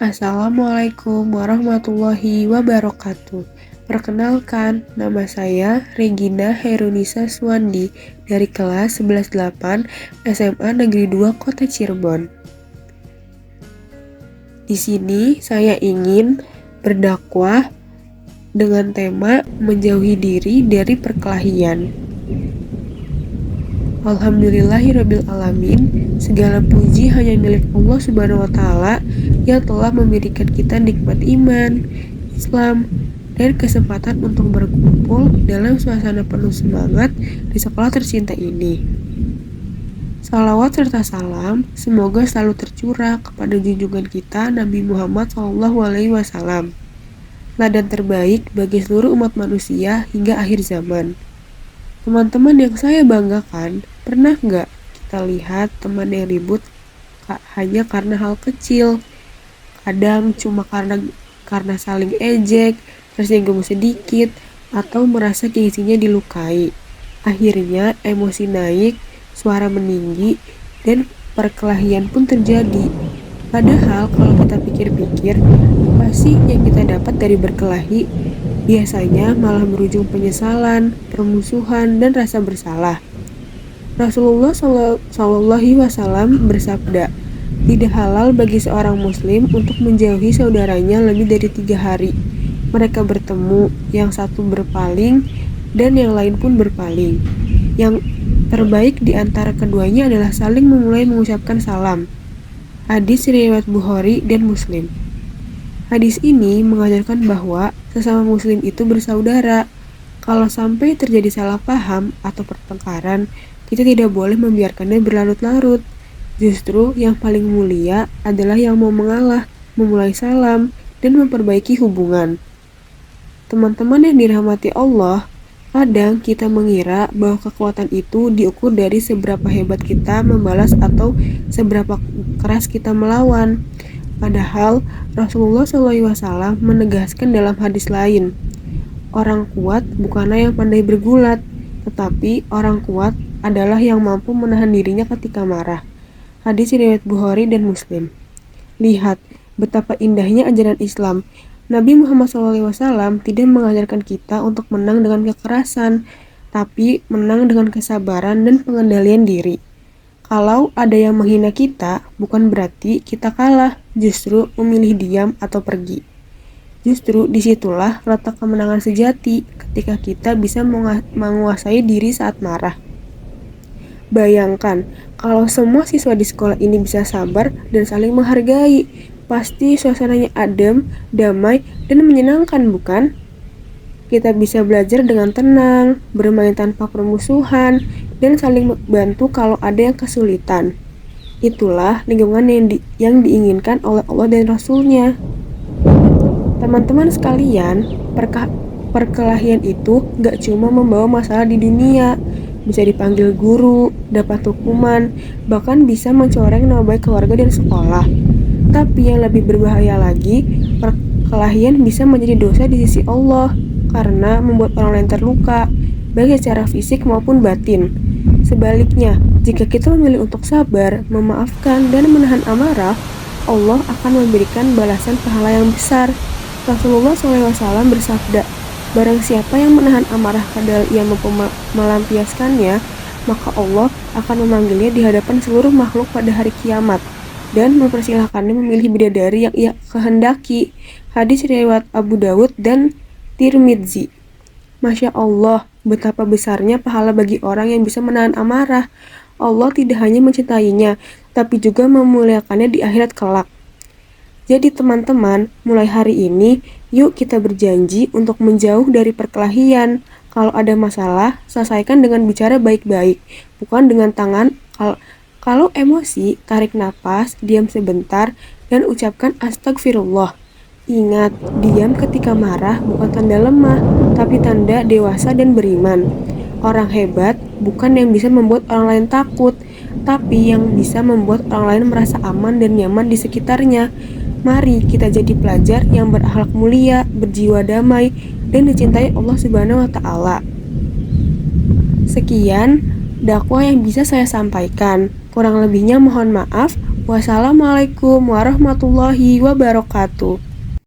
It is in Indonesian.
Assalamualaikum warahmatullahi wabarakatuh. Perkenalkan, nama saya Regina Herunisa Suwandi dari kelas 11-8 SMA Negeri 2 Kota Cirebon. Di sini saya ingin berdakwah dengan tema menjauhi diri dari perkelahian. Alhamdulillahirrabbilalamin, segala puji hanya milik Allah Subhanahu wa Ta'ala yang telah memberikan kita nikmat iman, Islam, dan kesempatan untuk berkumpul dalam suasana penuh semangat di sekolah tercinta ini. Salawat serta salam semoga selalu tercurah kepada junjungan kita Nabi Muhammad SAW, teladan terbaik bagi seluruh umat manusia hingga akhir zaman. Teman-teman yang saya banggakan, pernah nggak kita lihat teman yang ribut hanya karena hal kecil? Kadang cuma karena saling ejek, tersinggung sedikit, atau merasa gengsinya dilukai. Akhirnya emosi naik, suara meninggi, dan perkelahian pun terjadi. Padahal kalau kita pikir-pikir, apa sih yang kita dapat dari berkelahi? Biasanya malah berujung penyesalan, permusuhan, dan rasa bersalah. Rasulullah SAW bersabda, tidak halal bagi seorang muslim untuk menjauhi saudaranya lebih dari 3 hari. Mereka bertemu, yang satu berpaling, dan yang lain pun berpaling. Yang terbaik di antara keduanya adalah saling memulai mengucapkan salam. Hadis riwayat Bukhari dan Muslim. Hadis ini mengajarkan bahwa sesama muslim itu bersaudara. Kalau sampai terjadi salah paham atau pertengkaran, kita tidak boleh membiarkannya berlarut-larut. Justru yang paling mulia adalah yang mau mengalah, memulai salam, dan memperbaiki hubungan. Teman-teman yang dirahmati Allah, kadang kita mengira bahwa kekuatan itu diukur dari seberapa hebat kita membalas atau seberapa keras kita melawan. Padahal Rasulullah SAW menegaskan dalam hadis lain, orang kuat bukanlah yang pandai bergulat, tetapi orang kuat adalah yang mampu menahan dirinya ketika marah. Hadis riwayat Bukhari dan Muslim. Lihat betapa indahnya ajaran Islam. Nabi Muhammad SAW tidak mengajarkan kita untuk menang dengan kekerasan, tapi menang dengan kesabaran dan pengendalian diri. Kalau ada yang menghina kita, bukan berarti kita kalah, justru memilih diam atau pergi. Justru disitulah letak kemenangan sejati, ketika kita bisa menguasai diri saat marah. Bayangkan, kalau semua siswa di sekolah ini bisa sabar dan saling menghargai, pasti suasananya adem, damai, dan menyenangkan, bukan? Kita bisa belajar dengan tenang, bermain tanpa permusuhan, dan saling bantu kalau ada yang kesulitan. Itulah lingkungan yang diinginkan oleh Allah dan Rasul-Nya. Teman-teman sekalian, perkelahian itu gak cuma membawa masalah di dunia, bisa dipanggil guru, dapat hukuman, bahkan bisa mencoreng nama baik keluarga dan sekolah. Tapi yang lebih berbahaya lagi, perkelahian bisa menjadi dosa di sisi Allah, karena membuat orang lain terluka, baik secara fisik maupun batin. Sebaliknya, jika kita memilih untuk sabar, memaafkan, dan menahan amarah, Allah akan memberikan balasan pahala yang besar. Rasulullah SAW bersabda, barang siapa yang menahan amarah padahal ia mampu melampiaskannya, maka Allah akan memanggilnya di hadapan seluruh makhluk pada hari kiamat dan mempersilahkannya memilih bidadari yang ia kehendaki. Hadis riwayat Abu Dawud dan Tirmidzi. Masya Allah, betapa besarnya pahala bagi orang yang bisa menahan amarah. Allah tidak hanya mencintainya, tapi juga memuliakannya di akhirat kelak. Jadi teman-teman, mulai hari ini, yuk kita berjanji untuk menjauh dari perkelahian. Kalau ada masalah, selesaikan dengan bicara baik-baik, bukan dengan tangan. Kalau emosi, tarik napas, diam sebentar, dan ucapkan astagfirullah. Ingat, diam ketika marah bukan tanda lemah, tapi tanda dewasa dan beriman. Orang hebat bukan yang bisa membuat orang lain takut, tapi yang bisa membuat orang lain merasa aman dan nyaman di sekitarnya. Mari kita jadi pelajar yang berakhlak mulia, berjiwa damai, dan dicintai Allah Subhanahu wa Ta'ala. Sekian dakwah yang bisa saya sampaikan. Kurang lebihnya mohon maaf. Wassalamualaikum warahmatullahi wabarakatuh.